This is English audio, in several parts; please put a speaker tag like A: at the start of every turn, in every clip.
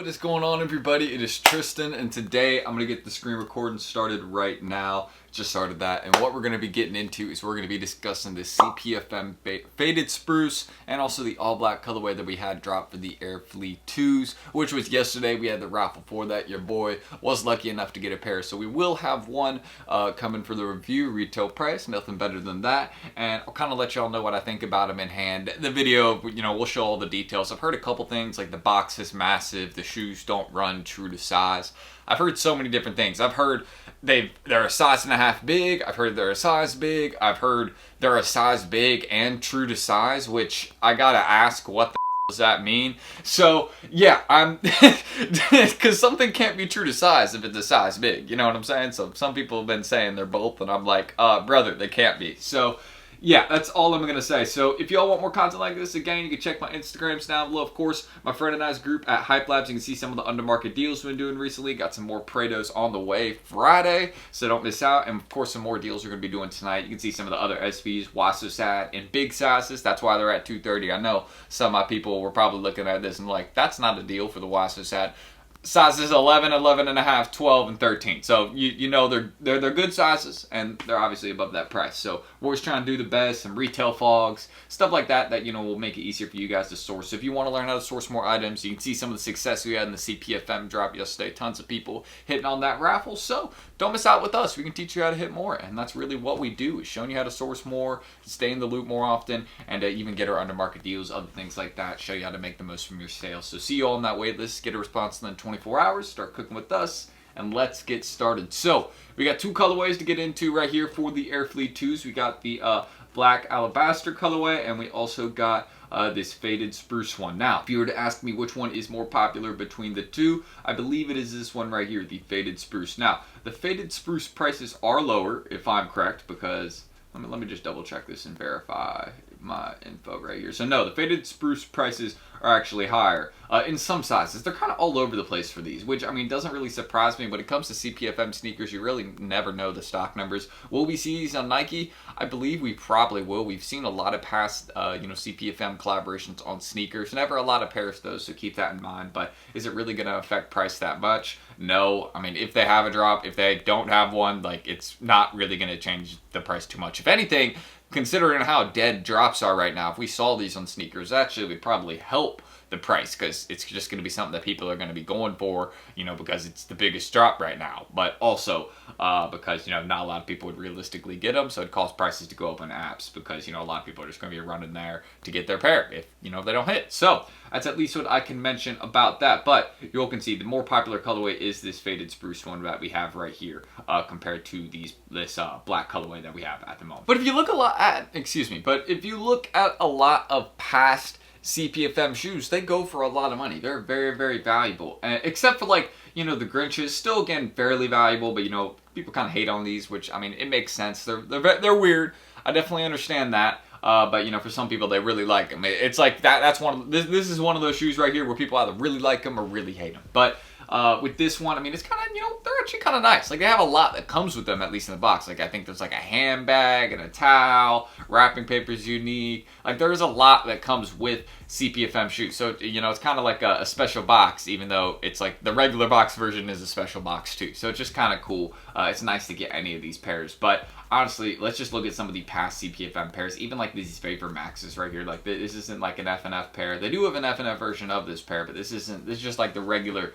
A: What is going on, everybody? It is Tristan, and today I'm going to get the screen recording started right now. Just started that, and what we're going to be getting into is we're going to be discussing the CPFM faded spruce and also the all black colorway that we had dropped for the FLEA 2s, which was yesterday. We had the raffle for that. Your boy was lucky enough to get a pair, so we will have one coming for the review, retail price, nothing better than that, and I'll kind of let y'all know what I think about them in hand. The video, we'll show all the details. I've heard a couple things like the box is massive, the shoes don't run true to size. I've heard so many different things. I've heard they're a size and a half big. I've heard they're a size big. I've heard they're a size big and true to size, which I gotta ask, what the does that mean? So yeah, I'm because something can't be true to size if it's a size big. You know what I'm saying? So some people have been saying they're both, and I'm like, brother, they can't be. So yeah, that's all I'm going to say. So if y'all want more content like this, again, you can check my Instagrams down below. Of course, my friend and I's group at HYPELABS. You can see some of the undermarket deals we've been doing recently. Got some more Prados on the way Friday, so don't miss out. And of course, some more deals we're going to be doing tonight. You can see some of the other SPs, Wasosat, and big sizes. That's why they're at $230. I know some of my people were probably looking at this and like, that's not a deal for the Wasosat. Sizes 11, 11 and a half, 12, and 13. So you know they're good sizes, and they're obviously above that price. So we're always trying to do the best, some retail fogs, stuff like that will make it easier for you guys to source. So if you want to learn how to source more items, you can see some of the success we had in the CPFM drop yesterday. Tons of people hitting on that raffle. So don't miss out with us. We can teach you how to hit more, and that's really what we do, is showing you how to source more, stay in the loop more often, and even get our undermarket deals, other things like that, show you how to make the most from your sales. So see you all on that wait list. Get a response in 24 hours, start cooking with us, and let's get started. So we got two colorways to get into right here for the FLEA 2s. We got the black alabaster colorway, and we also got this faded spruce one. Now, if you were to ask me which one is more popular between the two, I believe it is this one right here, the faded spruce. Now, the faded spruce prices are lower, if I'm correct, because let me just double check this and verify my info right here. So no, the faded spruce prices are actually higher in some sizes. They're kind of all over the place for these, which I mean doesn't really surprise me. When it comes to CPFM sneakers, you really never know the stock numbers. Will we see these on Nike? I believe we probably will. We've seen a lot of past CPFM collaborations on sneakers. Never a lot of pairs though, so keep that in mind. But is it really going to affect price that much? No. I mean, if they have a drop, if they don't have one, like it's not really going to change the price too much. If anything, considering how dead drops are right now, if we saw these on sneakers, actually would probably help the price, because it's just going to be something that people are going to be going for, because it's the biggest drop right now. But also because, not a lot of people would realistically get them, so it causes prices to go up on apps, because, a lot of people are just going to be running there to get their pair if, if they don't hit. So that's at least what I can mention about that. But you all can see the more popular colorway is this faded spruce one that we have right here compared to this black colorway that we have at the moment. But if you look if you look at a lot of past CPFM shoes, they go for a lot of money. They're very, very valuable, except for the Grinches, still again fairly valuable, but people kind of hate on these, which I mean it makes sense. They're weird. I definitely understand that. But for some people they really like them. It's like that's this is one of those shoes right here where people either really like them or really hate them. But with this one, I mean, it's kind of, they're actually kind of nice. Like, they have a lot that comes with them, at least in the box. Like, I think there's like a handbag and a towel, wrapping paper is unique. Like, there's a lot that comes with CPFM shoes. So, it's kind of like a special box, even though it's like the regular box version is a special box too. So it's just kind of cool. It's nice to get any of these pairs. But honestly, let's just look at some of the past CPFM pairs. Even like these Vapor Maxes right here. Like, this isn't like an FNF pair. They do have an FNF version of this pair, but this is just like the regular,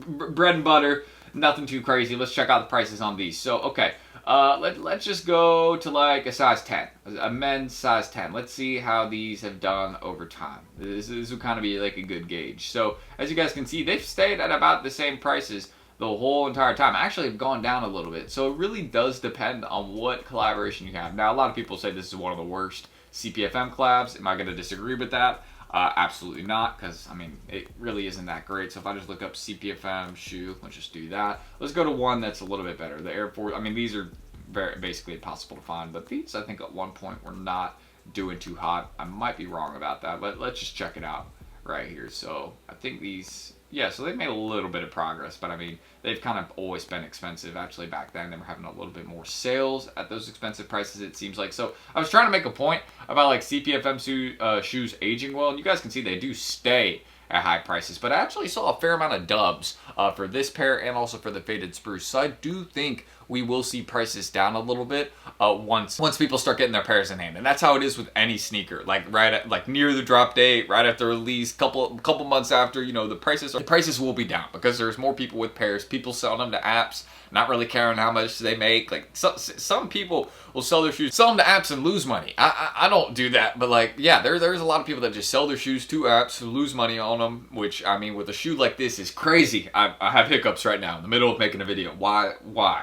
A: bread and butter, nothing too crazy. Let's check out the prices on these. So, okay, let's just go to like a size 10, a men's size 10. Let's see how these have done over time. This will kind of be like a good gauge. So, as you guys can see, they've stayed at about the same prices the whole entire time. Actually, have gone down a little bit. So, it really does depend on what collaboration you have. Now, a lot of people say this is one of the worst CPFM collabs. Am I going to disagree with that? Absolutely not, because I mean it really isn't that great. So if I just look up CPFM shoe, let's just do that. Let's go to one that's a little bit better. The Air Force. I mean, these are basically impossible to find, but these I think at one point were not doing too hot. I might be wrong about that, but let's just check it out right here. So I think these, yeah, so they've made a little bit of progress, but I mean they've kind of always been expensive. Actually, back then they were having a little bit more sales at those expensive prices, it seems like. So I was trying to make a point about like CPFM shoes aging well, and you guys can see they do stay at high prices. But I actually saw a fair amount of dubs for this pair and also for the faded spruce. So I do think we will see prices down a little bit once people start getting their pairs in hand, and that's how it is with any sneaker. Like right at near the drop date, right after release, couple months after, you know, the prices will be down because there's more people with pairs. People selling them to apps, not really caring how much they make. Like some people will sell their shoes, sell them to apps and lose money. I don't do that, but like, yeah, there's a lot of people that just sell their shoes to apps, lose money on them, which, I mean, with a shoe like this is crazy. I have hiccups right now in the middle of making a video. Why?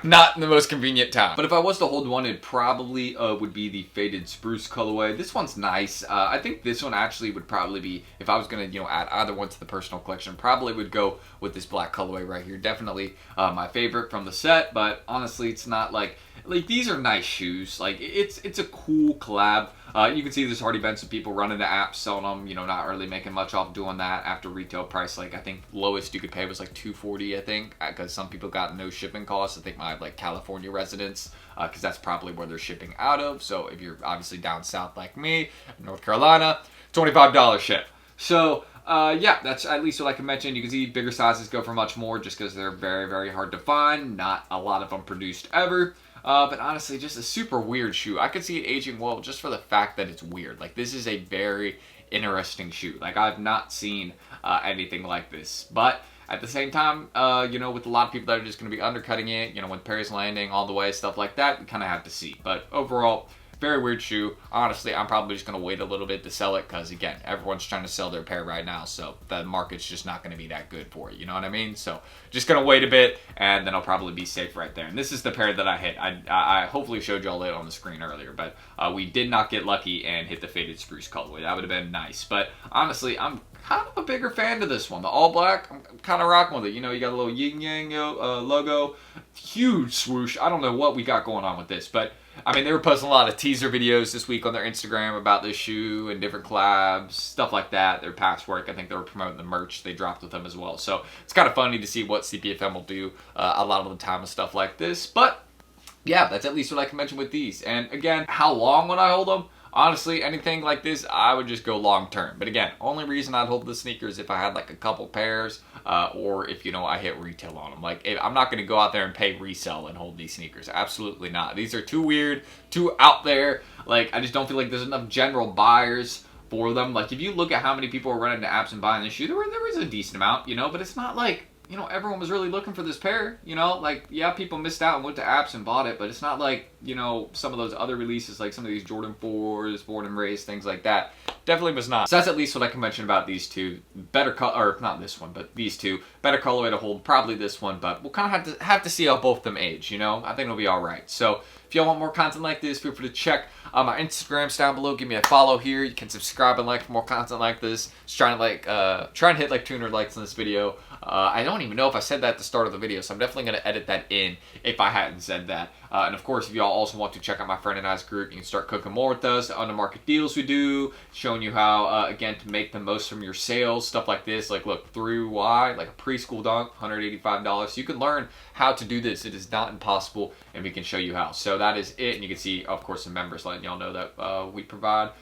A: Not in the most convenient time. But if I was to hold one, it probably would be the faded spruce colorway. This one's nice. I think this one actually would probably be, if I was gonna, you know, add either one to the personal collection, probably would go with this black colorway right here. Definitely my favorite from the set, but honestly, it's not like these are nice shoes. Like it's a cool collab. You can see there's already been some people running the apps selling them, you know, not really making much off doing that after retail price. Like I think lowest you could pay was like $240, I think, because some people got no shipping costs. I think my like California residents, because that's probably where they're shipping out of. So if you're obviously down south like me, North Carolina, $25 ship. So yeah, that's at least what I can mention. You can see bigger sizes go for much more just because they're very, very hard to find. Not a lot of them produced ever. But honestly, just a super weird shoe. I could see it aging well just for the fact that it's weird. Like, this is a very interesting shoe. Like, I've not seen anything like this. But at the same time, you know, with a lot of people that are just going to be undercutting it, you know, when Perry's landing all the way, stuff like that, we kind of have to see. But overall, very weird shoe. Honestly, I'm probably just going to wait a little bit to sell it because, again, everyone's trying to sell their pair right now, so the market's just not going to be that good for it, you know what I mean? So just going to wait a bit, and then I'll probably be safe right there. And this is the pair that I hit. I hopefully showed y'all it on the screen earlier, but we did not get lucky and hit the faded spruce colorway. That would have been nice. But honestly, I'm kind of a bigger fan of this one. The all black, I'm kind of rocking with it. You know, you got a little yin yang logo, huge swoosh. I don't know what we got going on with this, but I mean, they were posting a lot of teaser videos this week on their Instagram about this shoe and different collabs, stuff like that. Their past work, I think they were promoting the merch they dropped with them as well. So it's kind of funny to see what CPFM will do a lot of the time with stuff like this. But yeah, that's at least what I can mention with these. And again, how long would I hold them? Honestly, anything like this, I would just go long term. But again, only reason I'd hold the sneakers if I had like a couple pairs or if, you know, I hit retail on them. Like, I'm not going to go out there and pay resell and hold these sneakers. Absolutely not. These are too weird, too out there. Like, I just don't feel like there's enough general buyers for them. Like, if you look at how many people are running to apps and buying this shoe, there was a decent amount, you know, but it's not like, you know, everyone was really looking for this pair, you know, like, yeah, people missed out and went to apps and bought it, but it's not like, you know, some of those other releases, like some of these Jordan 4s, Born and Raised, things like that. Definitely was not. So that's at least what I can mention about these two. Better color, or not this one, but these two. Better colorway to hold, probably this one, but we'll kind of have to see how both of them age, you know? I think it'll be all right. So if y'all want more content like this, feel free to check my Instagrams down below. Give me a follow here. You can subscribe and like for more content like this. Just trying to hit like 200 likes in this video. I don't even know if I said that at the start of the video, so I'm definitely going to edit that in if I hadn't said that. And of course, if y'all also want to check out my friend and I's group, you can start cooking more with us, the under market deals we do, showing you how, again, to make the most from your sales, stuff like this. Like, look, through why, like a preschool dunk, $185. So you can learn how to do this. It is not impossible, and we can show you how. So that is it, and you can see, of course, some members letting y'all know that we provide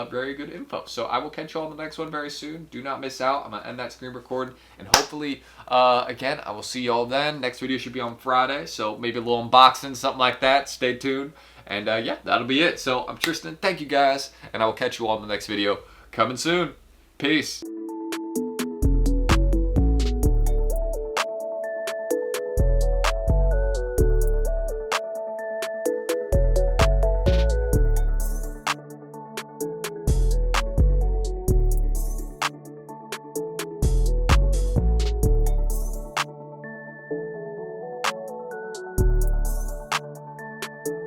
A: very good info. So I will catch you all on the next one very soon. Do not miss out. I'm going to end that screen recording, and hopefully, again, I will see y'all then. Next video should be on Friday, so maybe a little unboxing, something like that. Stay tuned. And yeah, that'll be it. So I'm Tristan. Thank you guys, and I will catch you all in the next video coming soon. Peace.